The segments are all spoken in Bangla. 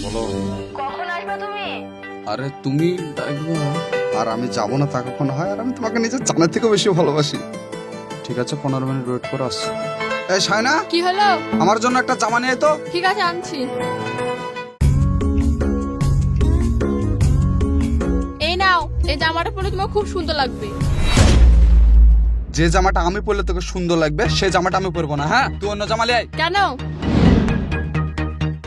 বলো। কখন আসবে তুমি? আরে তুমি দেখবা, আর আমি যাবো না তা কখনো হয়? আর আমি তোমাকে নিজের জানের থেকেও বেশি ভালোবাসি। ঠিক আছে, 15 মিনিট ওয়েট করে আসছি। এই শায়না, কি হলো? আমার জন্য একটা জামা নিয়ে আয় তো। ঠিক আছে, আনছি। এই নাও, এই জামাটা পরে তোমার খুব সুন্দর লাগবে। যে জামাটা আমি পরলে তোকে সুন্দর লাগবে সেই জামাটা আমি পরবো না। হ্যাঁ, তুই অন্য জামা নিয়ে আয়। কেন?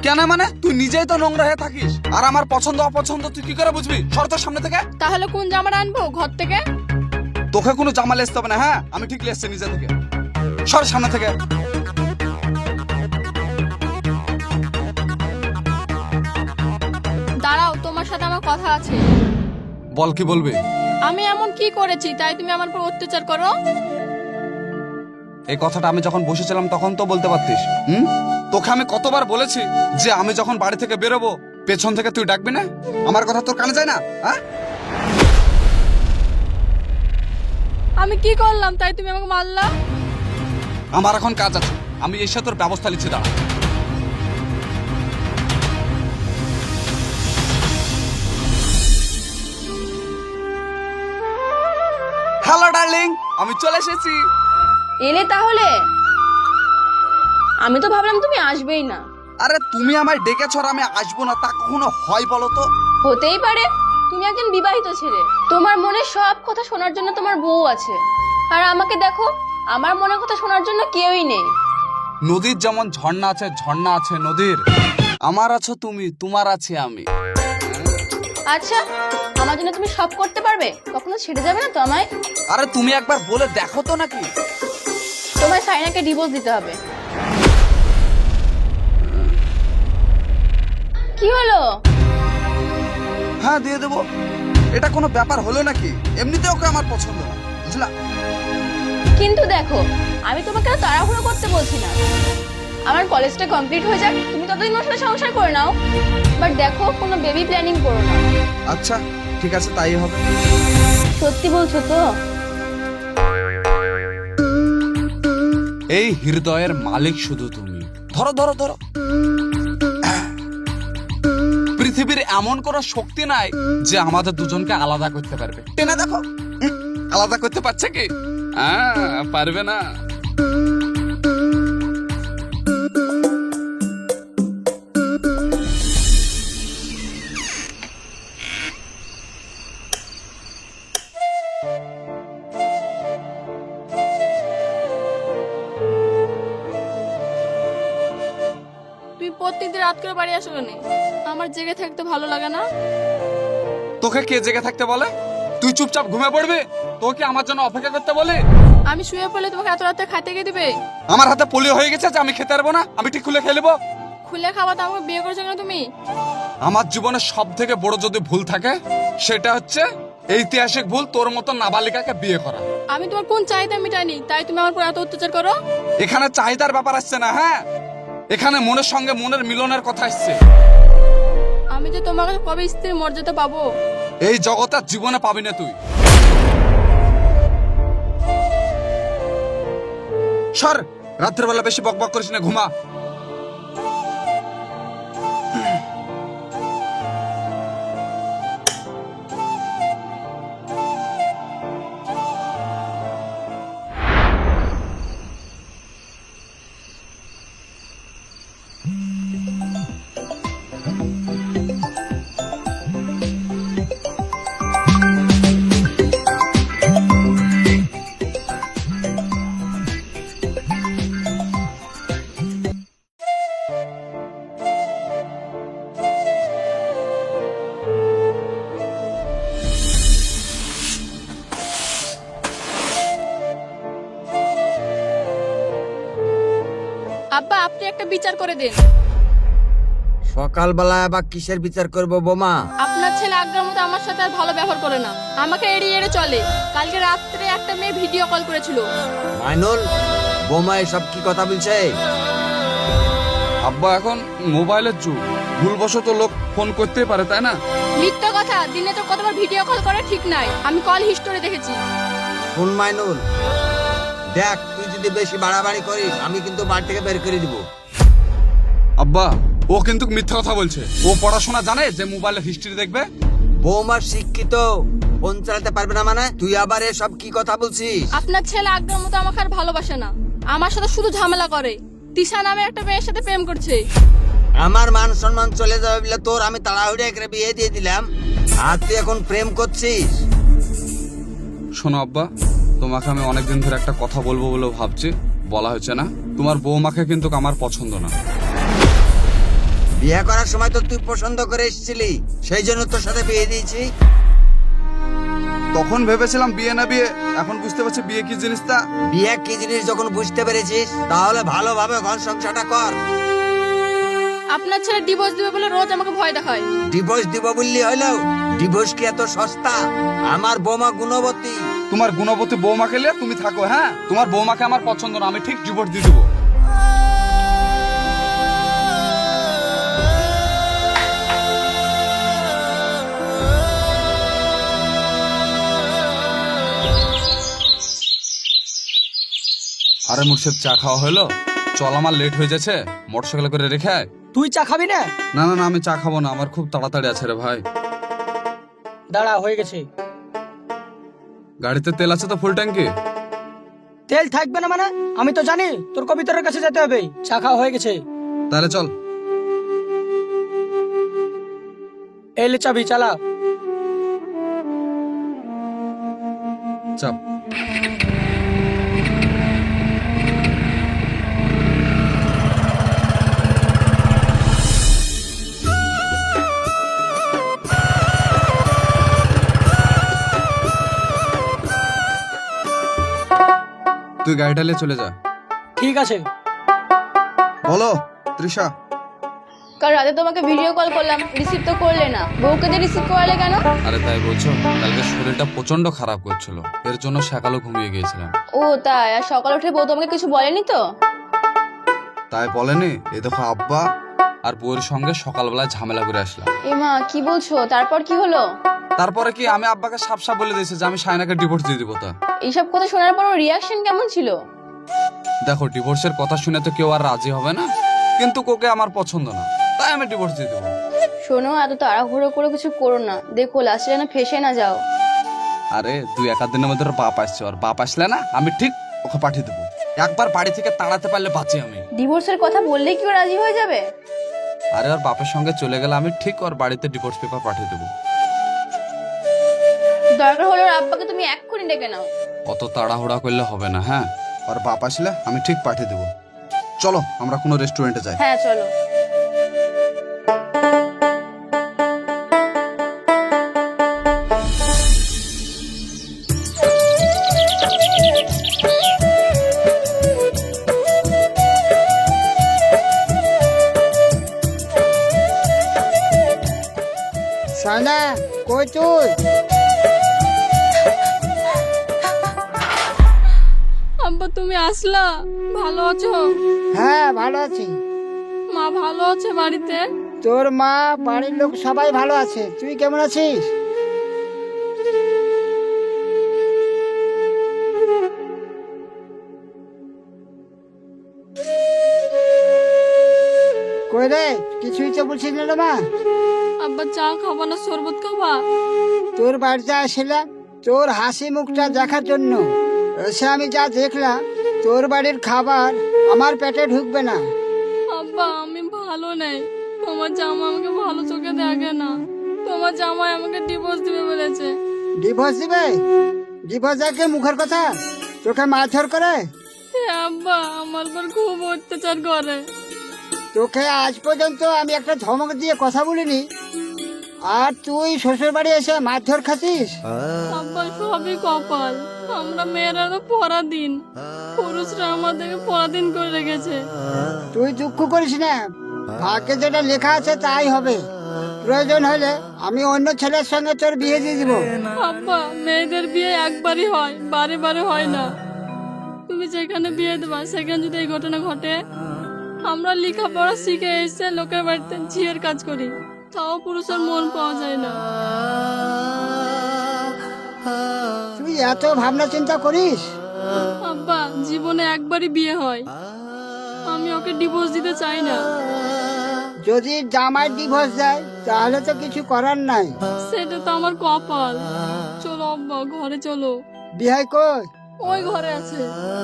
কেন মানে? তুই নিজেই তো নোংরা হয়ে থাকিস, আর আমার পছন্দ অপছন্দ তুই কি করে বুঝবি? সর তোর সামনে থেকে। তাহলে কোন জামাটা আনবো ঘর থেকে? তোকে কোনো জামা লেসতে হবে না। হ্যাঁ, আমি ঠিক লেসছি নিজে থেকে। সর সামনে থেকে। দাঁড়াও, তোমার সাথে আমার কথা আছে। বল, কি বলবি? আমি এমন কি করেছি তাই তুমি আমার উপর অত্যাচার করো? এই কথাটা আমি যখন বসেছিলাম তখন তো বলতে পারতিস। তোকে আমি কতবার বলেছি যে আমি যখন বাড়ি থেকে বেরোবো পেছন থেকে তুই ডাকবি না? আমার কথা তোর কানে যায় না? হ্যাঁ, আমি কি করলাম তাই তুমি আমাকে মারলা? আমার এখন কাজ আছে, আমি এসে তোর ব্যবস্থা নিচ্ছি। দাঁড়া। হ্যালো ডার্লিং, আমি চলে এসেছি। এলে তাহলে? আমি তো ভাবলাম তুমি আসবেই না। আরে তুমি আমায় ডেকেছ আর আমি আসবো না তা কখনো হয় বলো তো? হতেই পারে, তুমি একজন বিবাহিত ছেলে, তোমার মনে সব কথা শোনার জন্য তোমার বউ আছে। আর আমাকে দেখো, আমার মনের কথা শোনার জন্য কেউই নেই। নদীর যেমন ঝর্ণা আছে, ঝর্ণা আছে নদীর, আমার আছো তুমি, তোমার আছে আমি। আচ্ছা, আমার জন্য তুমি সব করতে পারবে, কখনো ছেড়ে যাবে না তো আমায়? আরে তুমি একবার বলে দেখো তো নাকি। তোমায় সাইনাকে ডিভোর্স দিতে হবে। কি হলো? হ্যাঁ, দিয়ে দেবো। এটা কোনো ব্যাপার হলো নাকি? এমনিতে ওকে আমার পছন্দ না, বুঝলা? কিন্তু দেখো, আমি তোমাকে আর তাড়াহুড়ো করতে বলছি না। আমার কলেজটা কমপ্লিট হয়ে যাক, তুমি ততদিন ওর সাথে সংসার করে নাও। বাট দেখো, কোনো বেবি প্ল্যানিং করো না। আচ্ছা ঠিক আছে, তাই হবে। সত্যি বলছো তো? এই হৃদয়ের মালিক শুধু তুমি। ধরো ধরো ধরো। পৃথিবীর এমন কোনো শক্তি নাই যে আমাদের দুজনকে আলাদা করতে পারবে। টেনে দেখো, আলাদা করতে পারছে কি? পারবে না। তুমি প্রত্যেকদিন রাত করে বাড়ি আসো কেন? আমার জেগে থাকতে ভালো লাগে না। তোকে কে জেগে থাকতে বলে? তুই চুপচাপ ঘুমিয়ে পড়বি? তোকে আমার জন্য অপেক্ষা করতে বলে? আমি শুয়ে পড়লে তোমাকে এত রাতে খাইতে গিয়ে দিবে? আমার হাতে পোলিও হয়ে গেছে যে আমি খেতে পারবো না? আমি ঠিক খুলে খেয়ে নেবো। খুলে খাওয়া তো আমাকে বিয়ে করেছো কেন তুমি? আমার জীবনে সব থেকে বড় যদি ভুল থাকে সেটা হচ্ছে ঐতিহাসিক ভুল, তোর মতো নাবালিকাকে বিয়ে করা। আমি তোমার কোন চাহিদা মিটাইনি তাই তুমি আমার উপর এত অত্যাচার করো? এখানে চাহিদার ব্যাপার আসছে না। হ্যাঁ, এখানে মনের সঙ্গে মনের মিলনের কথা আসছে। আমি যে তোমার কাছে কবে স্ত্রীর মর্যাদা পাবো? এই জগতের জীবনে পাবি না তুই। সর, রাত্রেবেলা বেশি বকবক করিস না, ঘুমা। আব্বা, আপনি একটা বিচার করে দিন। সকালবেলা আবার কিসের বিচার করব বোমা? আপনার ছেলে আগের মতো আমার সাথে আর ভালো ব্যবহার করে না, আমাকে এড়িয়ে এড়িয়ে চলে। কালকে রাত্রে একটা মেয়ে ভিডিও কল করেছিল। মাইনুল, বোমা এসব কি কথা বলছে? আব্বা, এখন মোবাইলের যুগ, ভুলবশত লোক ফোন করতেই পারে, তাই না? মিথ্যা কথা, দিনে তো কতবার ভিডিও কল করে ঠিক নাই, আমি কল হিস্টোরি দেখেছি। শুন মাইনুল, দেখ তুই যদি বেশি বাড়াবাড়ি করিস আমি কিন্তু বাড়ি থেকে বের করে দিব। আব্বা, ও কিন্তু মিথ্যা কথা বলছে। ও পড়াশোনা জানে যে মোবাইলের হিস্ট্রি দেখবে? বৌমা শিক্ষিত, ফোন চালাতে পারবে না মানে? তুই আবার এসব কি কথা বলছিস? আপনার ছেলে আগ্রহ মতো আমাকে আর ভালোবাসে না, আমার সাথে শুধু ঝামেলা করে। তিশা নামে একটা মেয়ের সাথে প্রেম করছে। আমার মান সম্মান চলে যাবে বলে তোর আমি তাড়াহুড়ো করে বিয়ে দিয়ে দিলাম, আর তুই এখন প্রেম করছিস? শোনো আব্বা, তোমাকে আমি অনেকদিন ধরে একটা কথা বলবো বলে ভাবছি, বলা হয়েছে না। তোমার বৌমাকে কিন্তু আমার পছন্দ না। বিয়ে করার সময় তো তুই পছন্দ করে এসেছিলি, সেই জন্য তোর সাথে বিয়ে দিয়েছি। তখন ভেবেছিলাম বিয়ে না বিয়ে, এখন বুঝতে পারছি বিয়ে কি জিনিসটা। বিয়ে কি জিনিস যখন বুঝতে পেরেছিস, তাহলে ভালোভাবে ঘর সংসারটা কর। আপনার ছেলে ডিভোর্স দিবে বলে রোজ আমাকে ভয় দেখায়। ডিভোর্স দিব বললি হইলো? ডিভোর্স কি এত সস্তা? আমার বৌমা গুণবতী। তোমার গুণবতী বৌমাকে নিয়ে তুমি থাকো। হ্যাঁ, তোমার বৌমাকে আমার পছন্দ না, আমি ঠিক ডিভোর্স দিয়ে দেবো। আরে মুর্শিদ, চা খাওয়া হলো? চল, আমার লেট হয়ে যাচ্ছে, মোটরসাইকেল করে রেখে আয়। তুই চা খাবি না? না না না, আমি চা খাবো না, আমার খুব তাড়াতাড়ি আছে রে ভাই। দাঁড়া, হয়ে গেছে। গাড়িতে তেল আছে তো ফুল ট্যাঙ্কি? তেল থাকবে না মানে? আমি তো জানি তোর কবিতরের কাছে যেতে হবে। চা খাওয়া হয়ে গেছে, তাহলে চল। এলে চাবি, চালা। চাপ। তুই গাড়িটা নিয়ে চলে যা। ঠিক আছে। বলো তৃষা। কাল রাতে তোমাকে ভিডিও কল করলাম, রিসিভ তো করলে না। বউকে দিয়ে রিসিভ করালে কেন? আরে তাই বলছো? কালকে শরীরটা প্রচন্ড খারাপ করছিল, এর জন্য সকালে ঘুমিয়ে গিয়েছিলাম। ও তাই? আর সকাল উঠে বউ তোমাকে কিছু বলেনি তো? তাই বলেনি? এই দেখো আব্বা আর বউয়ের সঙ্গে সকালবেলায় ঝামেলা করে আসলাম। এমা, কি বলছো? তারপর কি হলো? তারপরে কি, আমি আব্বাকে সাপ সাপ বলে দিয়েছি যে আমি শায়নাকে ডিভোর্স দিয়ে দিব। তা এইসব কথা শোনার পর রিয়াকশন কেমন ছিল? দেখো, ডিভোর্সের কথা শুনে তো কেউ আর রাজি হবে না, কিন্তু কোকে আমার পছন্দ না, তাই আমি ডিভোর্স দিয়ে দেবো। শোনো, এত তাড়াহুড়ো করে কিছু করো না, দেখো লাস্টে যেন ফেসে না যাও। আরে দুই এক দিনের মধ্যে ওর বাপ আসছে, ওর বাপ আসলে না আমি ঠিক ওকে পাঠিয়ে দেবো। একবার বাড়ি থেকে তাড়াতে পারলে বাঁচি আমি। ডিভোর্সের কথা বললেই কি ও রাজি হয়ে যাবে? আরে ওর বাপের সঙ্গে চলে গেলে আমি ঠিক ওর বাড়িতে ডিভোর্স পেপার পাঠিয়ে দেবো। দরকার হলে ওর আব্বাকে তুমি এক্ষুনি ডেকে নাও। অত তাড়াহুড়া করলে হবে না। হ্যাঁ, ওর বাপ আসলে আমি ঠিক পাঠিয়ে দেবো। চলো আমরা কোনো রেস্টুরেন্টে যাই। হ্যাঁ চলো। সানা, কই তুই? আব্বা তুমি আসলা? ভালো আছো? হ্যাঁ, ভালো আছি। মা ভালো আছে বাড়িতে? তোর মা, বাড়ির লোক সবাই ভালো আছে। তুই কেমন আছিস? কই রে, কিছুই তো বলছিস না রে মা? আব্বা চা খাবা না শরবত খাবা? তোর বাড়িতে আসলাম তোর হাসি মুখটা দেখার জন্য। এসে আমি যা দেখলাম, তোর বাড়ির খাবার আমার পেটে ঢুকবে না। আব্বা আমি ভালো নেই, তোমার জামা আমাকে ভালো চোখে দেখে না। তোমার জামাই আমাকে ডিভোর্স দিবে বলেছে। ডিভোর্স দিবে? ডিভোর্স দেখে মুখের কথা, তোকে মারধর করে? আব্বা আমার উপর খুব অত্যাচার করে। তোকে আজ পর্যন্ত আমি একটা ধমক দিয়ে কথা বলিনি, আর তুই শ্বশুর বাড়ি এসে মারধর খাচ্ছিস? আব্বা সবই কপাল, আমরা মেয়েরা তো পরাধীন, পুরুষরা আমাদেরকে পরাধীন করে রেখেছে। তুই দুঃখ করিস না, ভাগ্যে যেটা লেখা আছে তাই হবে। প্রয়োজন হলে আমি অন্য ছেলের সঙ্গে তোর বিয়ে দিয়ে দিব। আব্বা মেয়েদের বিয়ে একবারই হয়, বারে বারে হয় না। তুমি যেখানে বিয়ে দেবা সেখানে যদি এই ঘটনা ঘটে, আমরা লেখাপড়া শিখে এসে লোকের বাড়িতে ঝিয়ের কাজ করি, তাও পুরুষের মন পাওয়া যায় না। তুই এত ভাবনা চিন্তা করিস? আব্বা জীবনে একবারই বিয়ে হয়, আমি ওকে ডিভোর্স দিতে চাই না। যদি জামাই ডিভোর্স দেয় তাহলে তো কিছু করার নাই। সেটা তো আমার কপাল। চলো আব্বা, ঘরে চলো। বিহাই কই? ওই ঘরে আছে।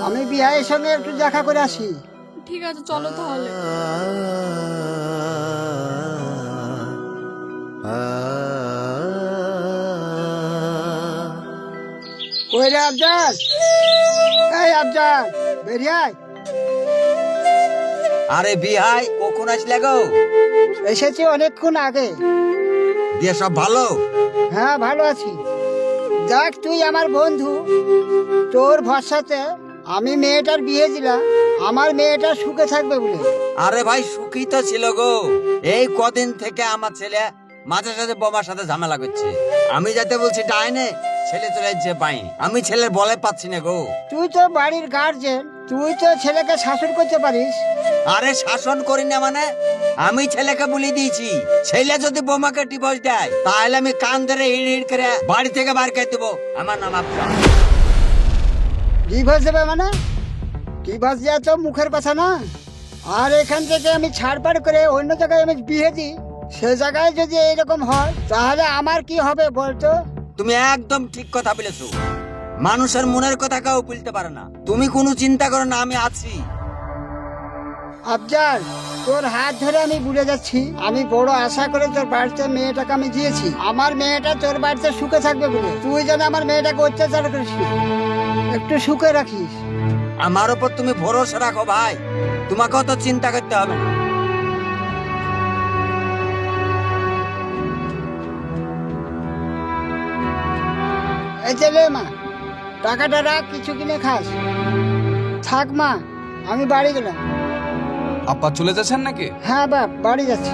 আমি বিহাইয়ের সঙ্গে একটু দেখা করে আসি। ঠিক আছে, চলো তাহলে। কই রে আফজাল? এই আফজাল, বেরিয়ে আয়। আরে বিহাই, কখন আসলে গো? এসেছি অনেকক্ষণ আগে। দিয়ে সব ভালো? হ্যাঁ, ভালো আছি। দেখ, তুই আমার বন্ধু, তোর ভরসাতে আমি মেয়েটার বিয়ে দিলাম, আমার মেয়েটা সুখে থাকবে বলে। আরে ভাই, সুখী তো ছিল গো। এই কদিন থেকে আমার ছেলে মাঝে সাঝে বোমার সাথে ঝামেলা করছে। আমি যাতে বলছি ডাইনে, ছেলে চলে যাচ্ছে পাই। আমি ছেলের বলে পাচ্ছি না গো। তুই তো বাড়ির গার্জেন, তুই তো ছেলেকে শাসন করতে পারিস। আরে শাসন করি না মানে, আমি ছেলেকে বলে দিয়েছি ছেলে যদি বোমাকে ডিভোর্স দেয় তাহলে আমি কান ধরে হিড় হিড় করে বাড়ি থেকে বার করে দেবো। আমার নাম আফজাল। ডিভোর্স দেবে মানে? ডিভোর্স দেওয়া তো মুখের কথা না। আর এখান থেকে আমি ছাড়পাড় করে অন্য জায়গায় আমি বিয়ে দিই, সে জায়গায় যদি এরকম হয় তাহলে আমার কি হবে বলতো? তুমি একদম ঠিক কথা বলেছো। মানুষের মনের কথা কেউ বলতে পারে না। তুমি কোনো চিন্তা করো না, আমি আছি। আফজাল, তোর হাত ধরে আমি ভুলে যাচ্ছি। আমি বড় আশা করে তোর বাড়িতে মেয়েটাকে আমি দিয়েছি, আমার মেয়েটা তোর বাড়িতে সুখে থাকবে বলে। তুই যেন আমার মেয়েটাকে অত্যাচার করিস না, একটু সুখে রাখিস। আমার উপর তুমি ভরসা রাখো ভাই, তোমাকেও তো চিন্তা করতে হবে না। এই চলে মা, টাকাটা রাখ, কিছু কিনে খাস। থাক মা, আমি বাড়ি গেলাম। আব্বা চলে যাচ্ছেন নাকি? হ্যাঁ বাপ, বাড়ি যাচ্ছি।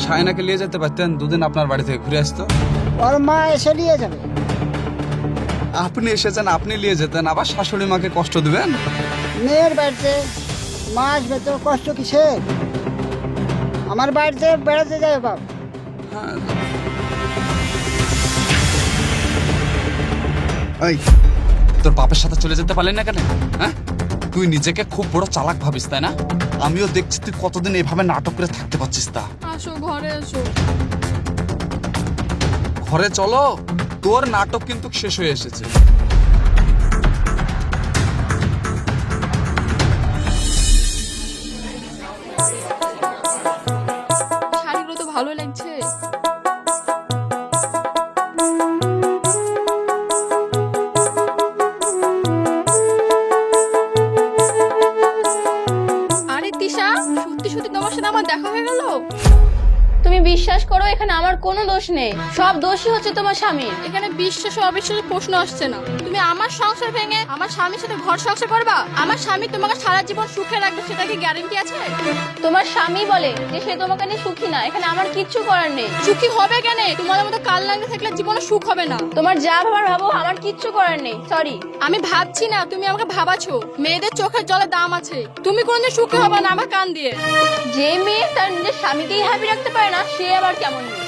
শায়নাকে নিয়ে যেতে পারতেন, দুদিন আপনার বাড়ি থেকে ঘুরে আসতো। ওর মা এসে নিয়ে যাবে। আপনি এসেছেন, আপনি নিয়ে যেতেন, আবার শাশুড়ি মাকে কষ্ট দিবেন? মেয়ের বাড়িতে মা আসবে তো কষ্ট কিসের? আমার বাড়িতে বেড়াতে যাবে বাপ। এই, তোর বাপের সাথে চলে যেতে পারলি না কেন? হ্যাঁ, তুই নিজেকে খুব বড় চালাক ভাবিস তাই না? আমিও দেখছি তুই কতদিন এভাবে নাটক করে থাকতে পারছিস। তা আসো, ঘরে আসো। ঘরে চলো, তোর নাটক কিন্তু শেষ হয়ে এসেছে। শাড়িগুলো তো ভালো লাগছে। আরে তিশা, সত্যি সত্যি তোমার সাথে আমার দেখা হয়ে গেল? তুমি বিশ্বাস করো, এখানে আমার কোনো দোষ নেই, সব দোষই হচ্ছে তোমার স্বামীর। এখানে বিশ্বাস ও অবিশ্বাসের প্রশ্ন আসছে না। তুমি আমার সংসার ভেঙে আমার স্বামীর সাথে ঘর সংসার করবা? আমার স্বামী তোমাকে সারা জীবন সুখে রাখবে, সেটা কি গ্যারান্টি আছে? তোমার স্বামী বলে যে সে তোমাকে নিয়ে সুখী না, এখানে আমার কিচ্ছু করার নেই। সুখী হবে কেন? তোমাদের মতো কাল লাগতে থাকলে জীবনে সুখ হবে না। তোমার যা ভাবার ভাবো, আমার কিচ্ছু করার নেই। সরি, আমি ভাবছি না, তুমি আমাকে ভাবাছো। মেয়েদের চোখের জলে দাম আছে। তুমি কোনদিন সুখী হবে না আমার কান দিয়ে। যে মেয়ে তার নিজের স্বামীকেই হ্যাপি রাখতে পারে না, সে আবার কেমন মেয়ে?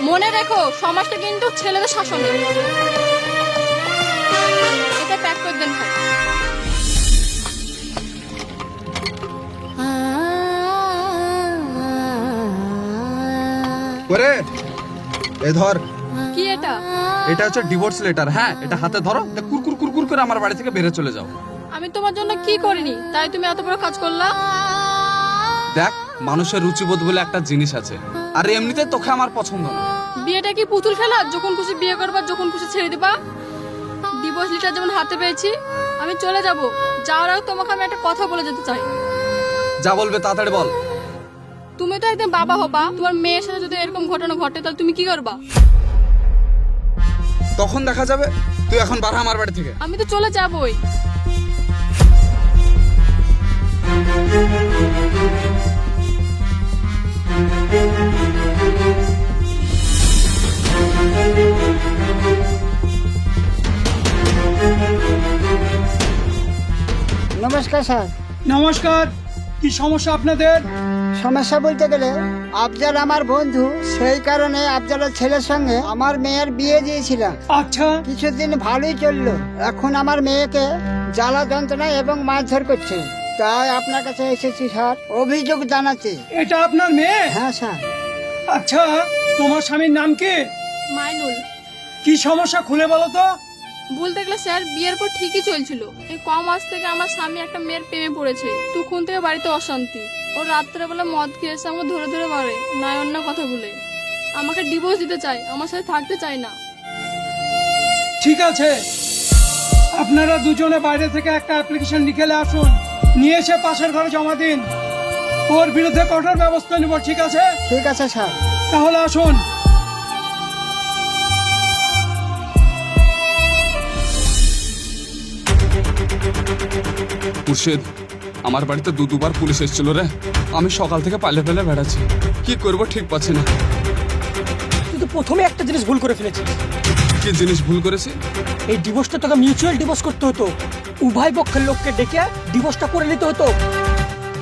মনে রেখো, সমাজটা কিন্তু ছেলেদের শাসনে। এটা প্যাক করে দেন ভাই। ওরে, এ ধর, কি এটা? এটা হচ্ছে ডিভোর্স লেটার। হ্যাঁ, এটা হাতে ধরো, কুরকুর কুরকুর করে আমার বাড়ি থেকে বেরে চলে যাও। আমি তোমার জন্য কি করিনি তাই তুমি এত বড় কাজ করলা? দেখ, মানুষের রুচিবোধ বলে একটা জিনিস আছে, আর এমনিতে তোকে আমার পছন্দ না। বিয়েটা কি পুতুল খেলা? যখন খুশি বিয়ে করবা, যখন খুশি ছেড়ে দিবা। ডিভোর্স লেটার যেমন হাতে পেয়েছি, আমি চলে যাব। যাওয়ার আগে তোমাকে আমি একটা কথা বলে যেতে চাই। যা বলবে তাড়াতাড়ি বল। তুমি তো একদিন বাবা হবা, তোমার মেয়ের সাথে যদি এরকম ঘটনা ঘটে তাহলে তুমি কি করবা? তখন দেখা যাবে। তুই এখন বাড়া আমার বাড়ি থেকে। আমি তো চলে যাবই। নমস্কার স্যার। নমস্কার, কি সমস্যা আপনাদের? সমস্যা বলতে গেলে আফজাল আমার বন্ধু, সেই কারণে আফজালের ছেলের সঙ্গে আমার মেয়ের বিয়ে দিয়েছিলাম। আচ্ছা, কিছুদিন ভালোই চললো, এখন আমার মেয়েকে জ্বালা যন্ত্রণা এবং মারধর করছে। তাই আপনার কাছে এসেছি স্যার, অভিযোগ জানাতে। এটা আপনার মেয়ে? হ্যাঁ স্যার। আচ্ছা, তোমার স্বামীর নাম কি? মাইনুল। কি সমস্যা খুলে বলো তো। বলতে গেলে স্যার বিয়ের পর ঠিকই চলছিল, এই কম মাস থেকে আমার স্বামী একটা মেয়ের প্রেমে পড়েছে। তখন থেকে বাড়িতে অশান্তি। ও রাত্রেবেলা মদ খেয়ে এসে আমাকে ধরে ধরে মারে, নাই অন্য কথা বলে আমাকে ডিভোর্স দিতে চায়, আমার সাথে থাকতে চায় না। ঠিক আছে, আপনারা দুজনে বাইরে থেকে একটা অ্যাপ্লিকেশন লিখে আসুন, নিয়ে এসে পাশের ঘরে জমা দিন। ওর বিরুদ্ধে কঠোর ব্যবস্থা নিব, ঠিক আছে? ঠিক আছে স্যার। তাহলে আসুন। মুর্শিদ, আমার বাড়িতে দুবার পুলিশ এসেছিল রে। আমি সকাল থেকে পালে পালে বেড়াচ্ছি, কি করব ঠিক পাচ্ছি না। তুই তো প্রথমে একটা জিনিস ভুল করে ফেলেছিস। কি জিনিস ভুল করেছি? এই ডিভোর্সটা তোকে মিউচুয়াল ডিভোর্স করতে হতো, উভয় পক্ষের লোককে ডেকে ডিভোর্সটা করে নিতে হতো।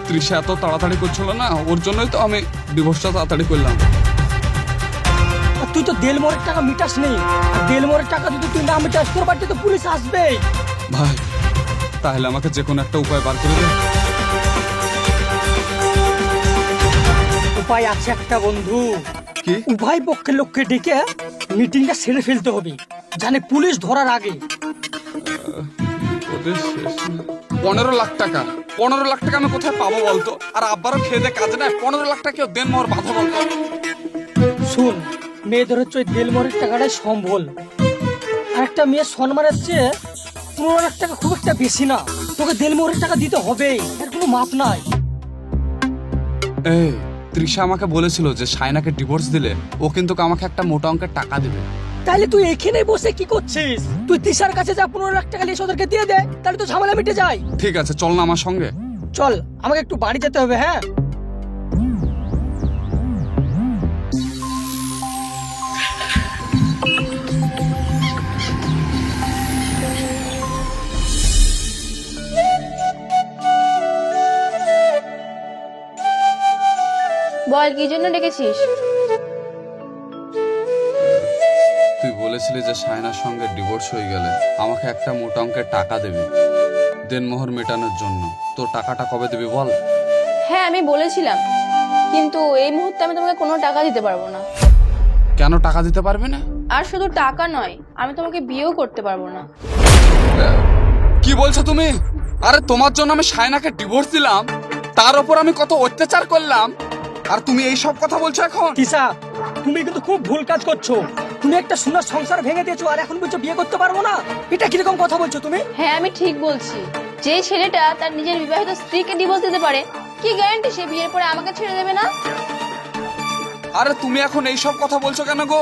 তৃষা এত তাড়াতাড়ি করছিল না, ওর জন্যই তো আমি ডিভোর্সটা তাড়াতাড়ি করলাম। আর তুই তো দেলমোরের টাকা মিটাস নেই, আর দেলমোরের টাকা যদি তুই না মিটাস তোর বাড়িতে তো পুলিশ আসবেই। ভাই, তাহলে আমাকে যে কোনো একটা উপায় বার করে দে। উপায় আছে একটা বন্ধু। কি? উভয় পক্ষের লোককে ডেকে মিটিংটা সেরে ফেলতে হবে, জানে পুলিশ ধরার আগে। 15 লাখ টাকা? 15 লাখ টাকা আমি কোথায় পাবো বলতো? আর আব্বারও খেয়ে দে কাজে না, 15 লাখ টাকা কেউ দেন মোর বাধা বলতো। শুন, মেয়েদের হচ্ছে ওই দেলমোরের টাকাটাই সম্বল। আর একটা মেয়ের সম্মানের চেয়ে 15 লাখ টাকা খুব একটা বেশি না, তোকে দেলমোরের টাকা দিতে হবেই, এর কোনো মাপ নাই। এই তৃষা আমাকে বলেছিল যে সায়নাকে ডিভোর্স দিলে ও কিন্তু আমাকে একটা মোটা অঙ্কের টাকা দিবে। তাহলে তুই এখানে বসে কি করছিস? তুই তিশার কাছে যা 15 লাখ টাকা নিয়ে ওদেরকে দিয়ে দে, তাহলে তো ঝামেলা মিটে যায়। ঠিক আছে, চল না আমার সঙ্গে। চল, আমাকে একটু বাড়ি যেতে হবে। হ্যাঁ, বল কি জন্য ডেকেছিস? তুই বলেছিলি যে সায়নার সঙ্গে ডিভোর্স হয়ে গেলে আমাকে একটা মোটা অঙ্কের টাকা দেবে দেনমোহর মেটানোর জন্য। তোর টাকাটা কবে দিবি বল? হ্যাঁ আমি বলেছিলাম, কিন্তু এই মুহূর্তে আমি তোমাকে কোনো টাকা দিতে পারবো না। কেন টাকা দিতে পারবি না? আর শুধু টাকা নয়, আমি তোমাকে বিয়েও করতে পারবো না। কি বলছো তুমি? আরে তোমার জন্য আমি সায়নাকে ডিভোর্স দিলাম, তার উপর আমি কত অত্যাচার করলাম, আর তুমি এই সব কথা বলছো এখন? তিশা, তুমি কিন্তু খুব ভুল কাজ করছো। তুমি একটা সুন্দর সংসার ভেঙে দিয়েছো, আর এখন বলছো বিয়ে করতে পারবো না। এটা কিরকম কথা বলছো তুমি? হ্যাঁ আমি ঠিক বলছি। যে ছেলেটা তার নিজের বিবাহিত স্ত্রীকে ডিভোর্স দিতে পারে, কি গ্যারান্টি সে বিয়ের পরে আমাকে ছেড়ে দেবে না? আরে তুমি এখন এই সব কথা বলছো কেন গো?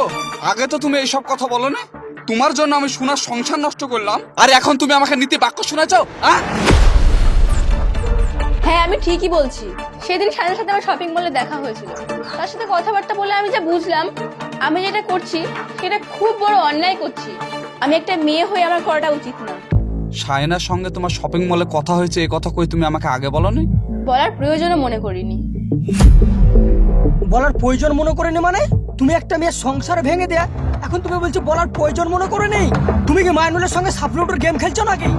আগে তো তুমি এই সব কথা বলো না। তোমার জন্য আমি সোনার সংসার নষ্ট করলাম, আর এখন তুমি আমাকে নীতি বাক্য শোনাচ্ছো? হ্যাঁ আমি ঠিকই বলছি। সেদিন সাথে সাথে আমার শপিং মলে দেখা হয়েছিল, তার সাথে কথাবার্তা বলে আমি যা বুঝলাম, আমি যেটা করছি সেটা খুব বড় অন্যায় করছি। আমি একটা মেয়ে হয়ে আমার করাটা উচিত না। সায়নার সঙ্গে তোমার শপিং মলে কথা হয়েছে, এই কথা কই তুমি আমাকে আগে বলনি? বলার প্রয়োজনও মনে করিনি। বলার প্রয়োজন মনে করে নি মানে? তুমি একটা মেয়ের সংসার ভেঙে দেয়া, এখন তুমি বলছো বলার প্রয়োজন মনে করে নেই? তুমি কি মাইনুলের সঙ্গে সাবলুটোর গেম খেলছো নাকি?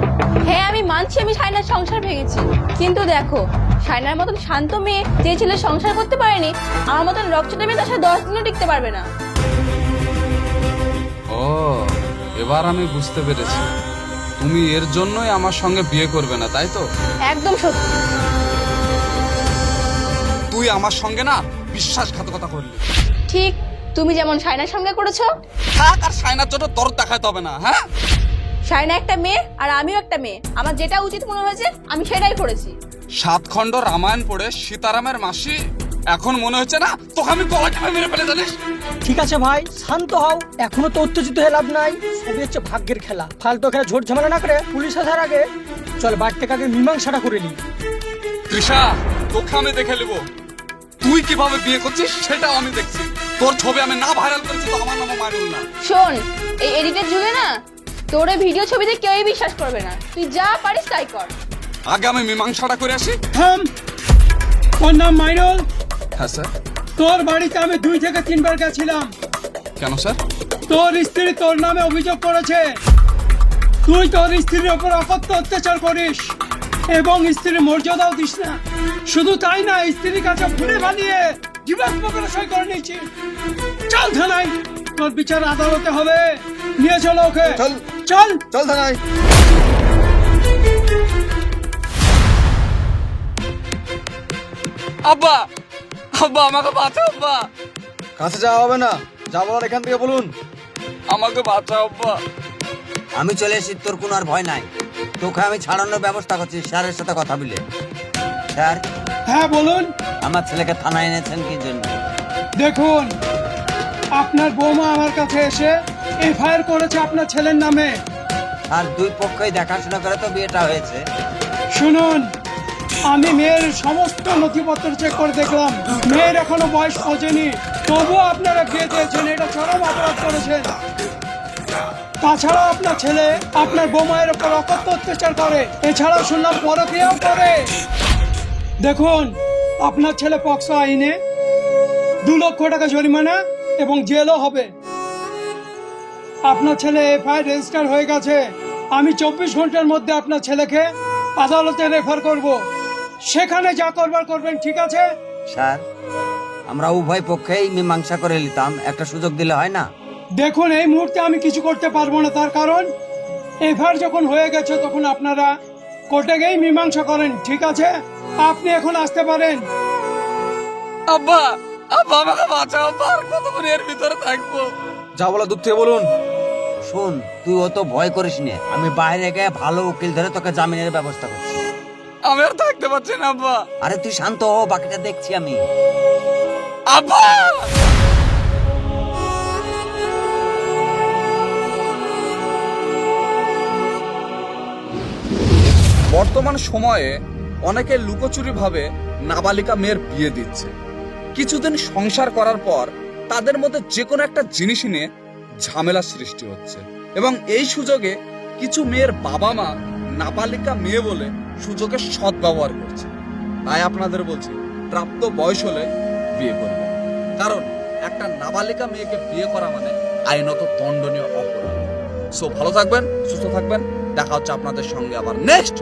হ্যাঁ আমি মানছি আমি সায়নার সংসার ভেঙেছি, কিন্তু দেখো সায়নার মতন শান্ত মেয়ে যে ছেলে সংসার করতে পারেনি, আমার মতন রকচটা মেয়ে তার সাথে 10 দিনও টিকতে পারবে না। ও, এবার আমি বুঝতে পেরেছি, তুমি এর জন্যই আমার সঙ্গে বিয়ে করবে না, তাই তো? একদম সত্যি। তুই আমার সঙ্গে না বিশ্বাসঘাতকতা করলি। ঠিক তুমি যেমন সায়নার সঙ্গে করেছো। থাক, আর সায়নার জন্য দরদ দেখাতে হবে না। হ্যাঁ, সায়না একটা মেয়ে আর আমিও একটা মেয়ে, আমার যেটা উচিত মনে হয়েছে আমি সেটাই করেছি। 7 খণ্ড রামায়ণ পড়ে সীতারামের মাসি, এখন মনে হচ্ছে না তোকে আমি গলা টিপে মেরে ফেলে জানিস? ঠিক আছে ভাই, শান্ত হও। এখনো তো উত্তেজিত হয়ে লাভ নাই, সবই হচ্ছে ভাগ্যের খেলা। ফালতু এখানে ঝোট ঝামেলা না করে পুলিশ আসার আগে চল বাড়ি থেকে আগে মীমাংসাটা করে নি। তৃষা, তোকে আমি দেখে নেবো তুই কিভাবে বিয়ে করছিস, সেটাও আমি দেখছি। তোর ছবি আমি না ভাইরাল করেছি তো আমার নামও মাইনুল না। শোন, এই এডিটের যুগে না তোর এই ভিডিও ছবিতে কেউই বিশ্বাস করবে না। তুই যা পারিস তাই কর। আগে আমি মীমাংসাটা করে আসি। থাম। তোর নাম মাইনুল? হ্যাঁ স্যার। তোর বাড়িতে আমি 2 থেকে 3 বার গেছিলাম। কেন স্যার? তোর স্ত্রী তোর নামে অভিযোগ করেছে তুই তোর স্ত্রীর ওপর অকথ্য অত্যাচার করিস। এবং স্ত্রীর মর্যাদাও দিস না। শুধু তাই না, স্ত্রীর কাছে ভুলে বানিয়ে ডিভোর্স পেপারে সই করে নিয়েছি। চল থানায়, তোর বিচার আদালতে হবে। নিয়ে চলো ওকে। চল। চল। চল থানায়। আব্বা, আব্বা আমাকে বাঁচাও আব্বা। কাছে যাওয়া হবে না, যা বলার এখান থেকে বলুন। আমাকে বাঁচাও আব্বা। আমি চলে এসেছি, তোর কোনো আর ভয় নাই। তোকে আমি ছাড়ানোর ব্যবস্থা করছি স্যারের সাথে কথা বলে। স্যার, হ্যাঁ বলুন। আমার ছেলেকে থানায় এনেছেন কি জন্য? দেখুন, আপনার বৌমা আমার কাছে এসে এফআইআর করেছে আপনার ছেলের নামে। আর দুই পক্ষই দেখাশোনা করে তো বিয়েটা হয়েছে। শুনুন, আমি মেয়ের সমস্ত নথিপত্র চেক করে দেখলাম, মেয়ের এখনো বয়স পৌঁছেনি, তবুও আপনারা বিয়ে দিয়েছেন। এটা চরম অপরাধ করেছেন। তাছাড়া আপনার ছেলে আপনার বৌমায়ের উপর অকথ্য অত্যাচার করে, এছাড়াও শুনলাম পরকীয়াও করে। দেখুন, আপনার ছেলে পক্সো আইনে 2 লক্ষ টাকা জরিমানা এবং জেলও হবে। আপনার ছেলে এফআইআর রেজিস্টার হয়ে গেছে। আমি 24 ঘন্টার মধ্যে আপনার ছেলেকে আদালতে রেফার করব। সেখানে যা করবার করবেন, ঠিক আছে? স্যার, আমরা উভয় পক্ষেই মীমাংসা করে নিতাম, একটা সুযোগ দিলে হয় না? দেখুন, এই মুহূর্তে আমি কিছু করতে পারবো না, তার কারণ এফআইআর যখন হয়ে গেছে তখন আপনারা কোর্টে গিয়ে মীমাংসা করেন, ঠিক আছে? আপনি এখন আসতে পারেন। আব্বা, আব্বা আমাকে বাঁচাও আব্বা। আর কতক্ষণ এর ভিতরে থাকবো? যা বলা দূর থেকে বলুন। শোন, তুই অত ভয় করিস নে, আমি বাইরে গিয়ে ভালো উকিল ধরে তোকে জামিনের ব্যবস্থা করছি। আমি আর থাকতে পারছি না আব্বা। আরে তুই শান্ত হ, বাকিটা দেখছি আমি। আব্বা, বর্তমান সময়ে অনেকে লুকোচুরি ভাবে নাবালিকা মেয়ের বিয়ে দিচ্ছে। কিছুদিন সংসার করার পর তাদের মধ্যে যে কোনো একটা জিনিস নিয়ে ঝামেলা সৃষ্টি হচ্ছে এবং এই সুযোগে কিছু মেয়ের বাবা মা নাবালিকা মেয়ে বলে সুযোগের সদ্ব্যবহার করছে। তাই আপনাদের বলছি, প্রাপ্ত বয়স হলে বিয়ে করবে, কারণ একটা নাবালিকা মেয়েকে বিয়ে করা মানে আইনত দণ্ডনীয় অপরাধ। সো ভালো থাকবেন, সুস্থ থাকবেন। দেখা হচ্ছে আপনাদের সঙ্গে আবার নেক্সট